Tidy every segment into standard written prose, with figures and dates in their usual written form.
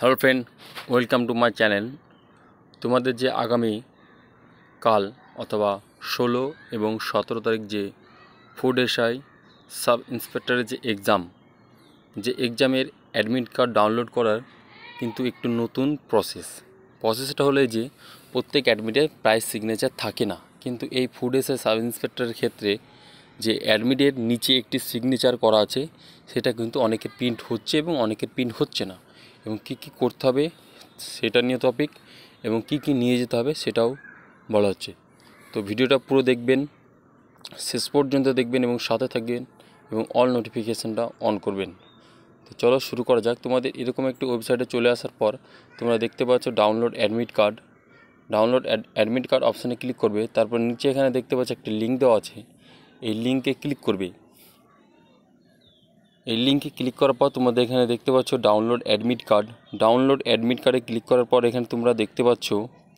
Hello friend, welcome to my channel. তোমাদের যে আগামী কাল অথবা 16 এবং 17 তারিখ যে ফুড এসআই সাব ইন্সপেক্টরের যে এক্সামের অ্যাডমিট কার্ড ডাউনলোড করার কিন্তু একটু নতুন প্রসেসটা হলো যে প্রত্যেক অ্যাডমিটে প্রায় সিগনেচার থাকে না, কিন্তু এই ফুড এসআই সাব ইন্সপেক্টরের ক্ষেত্রে যে অ্যাডমিটের নিচে একটি সিগনেচার করা আছে সেটা কিন্তু অনেকের প্রিন্ট হচ্ছে এবং অনেকের প্রিন্ট হচ্ছে না, এবং কী কী করতে হবে সেটা নিয়ে টপিক এবং কী কী নিয়ে যেতে হবে সেটাও বলা হচ্ছে। তো ভিডিওটা পুরো দেখবেন, শেষ পর্যন্ত দেখবেন এবং সাথে থাকবেন এবং অল নোটিফিকেশানটা অন করবেন। তো চলো শুরু করা যাক। তোমাদের এরকম একটি ওয়েবসাইটে চলে আসার পর তোমরা দেখতে পাচ্ছ ডাউনলোড অ্যাডমিট কার্ড অপশানে ক্লিক করবে। তারপর নিচে এখানে দেখতে পাচ্ছ একটি লিঙ্ক দেওয়া আছে, এই লিঙ্কে ক্লিক করবে। এই লিঙ্কে ক্লিক করার পর তোমাদের এখানে দেখতে পাচ্ছ ডাউনলোড অ্যাডমিট কার্ডে ক্লিক করার পর এখানে তোমরা দেখতে পাচ্ছ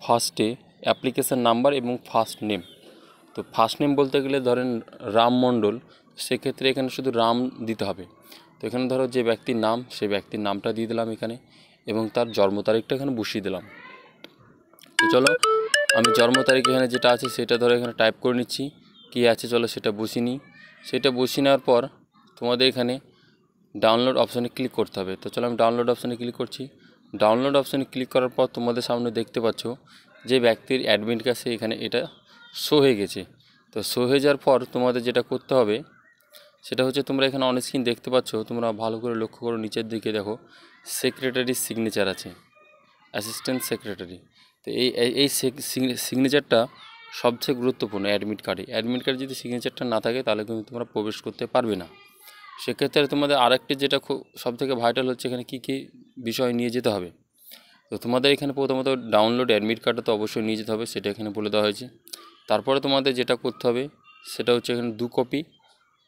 ফার্স্টে অ্যাপ্লিকেশান নাম্বার এবং ফার্স্ট নেম। তো ফার্স্ট নেম বলতে গেলে ধরেন রাম মণ্ডল, সেক্ষেত্রে এখানে শুধু রাম দিতে হবে। তো এখানে ধরো যে ব্যক্তির নাম, সেই ব্যক্তির নামটা দিয়ে দিলাম এখানে এবং তার জন্ম তারিখটা এখানে বসিয়ে দিলাম। তো চলো আমি জন্ম তারিখ এখানে যেটা আছে সেটা ধরো এখানে টাইপ করে নিচ্ছি, কী আছে চলো সেটা বসিয়ে নিই। সেটা বসিয়ে নেওয়ার পর তোমাদের এখানে ডাউনলোড অপশানে ক্লিক করতে হবে। তো চলো আমি ডাউনলোড অপশানে ক্লিক করছি। ডাউনলোড অপশানে ক্লিক করার পর তোমাদের সামনে দেখতে পাচ্ছ যে ব্যক্তির অ্যাডমিট কাছে এখানে এটা শো হয়ে গেছে। তো শো হয়ে যাওয়ার পর তোমাদের যেটা করতে হবে সেটা হচ্ছে, তোমরা এখানে অন স্ক্রিন দেখতে পাচ্ছ, তোমরা ভালো করে লক্ষ্য করো, নিচের দিকে দেখো সেক্রেটারির সিগনেচার আছে, অ্যাসিস্ট্যান্ট সেক্রেটারি। তো এই সিগনেচারটা সবচেয়ে গুরুত্বপূর্ণ অ্যাডমিট কার্ডে যদি সিগনেচারটা না থাকে তাহলে কিন্তু তোমরা প্রবেশ করতে পারবে না। সেক্ষেত্রে তোমাদের আরেকটি যেটা খুব সবথেকে ভাইটাল হচ্ছে এখানে কী কী বিষয় নিয়ে যেতে হবে। তো তোমাদের এখানে প্রথমত ডাউনলোড অ্যাডমিট কার্ডটা তো অবশ্যই নিয়ে যেতে হবে, সেটা এখানে বলে দেওয়া হয়েছে। তারপরে তোমাদের যেটা করতে হবে সেটা হচ্ছে এখানে 2 কপি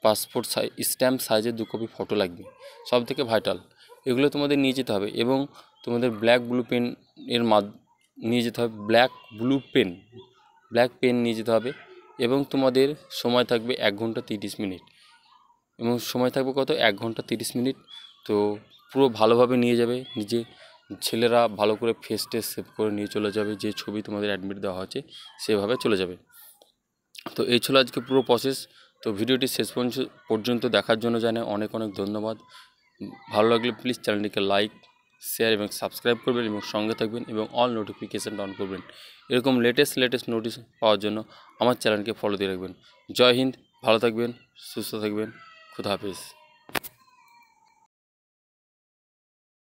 পাসপোর্ট স্ট্যাম্প সাইজের 2 কপি ফটো লাগবে, সবথেকে ভাইটাল। এগুলো তোমাদের নিয়ে যেতে হবে এবং তোমাদের ব্ল্যাক পেন নিয়ে যেতে হবে এবং তোমাদের সময় থাকবে 1 ঘন্টা 30 মিনিট এবং সময় থাকবে কত 1 ঘন্টা 30 মিনিট। তো পুরো ভালোভাবে নিয়ে যাবে, ছেলেরা ভালো করে ফেস সেভ করে নিয়ে চলে যাবে, যে ছবি তোমাদের অ্যাডমিট দেওয়া আছে সেভাবে চলে যাবে। তো এই ছিল আজকে পুরো প্রসেস। তো ভিডিওটি শেষ পর্যন্ত দেখার জন্য জানাই অনেক অনেক ধন্যবাদ। ভালো লাগলে প্লিজ চ্যানেলটিকে লাইক, শেয়ার এবং সাবস্ক্রাইব করবেন এবং সঙ্গে থাকবেন এবং অল নোটিফিকেশান অন করবেন। এরকম লেটেস্ট নোটিশ পাওয়ার জন্য আমার চ্যানেলকে ফলো দিয়ে রাখবেন। জয় হিন্দ, ভালো থাকবেন, সুস্থ থাকবেন, খুদা হাফেজ।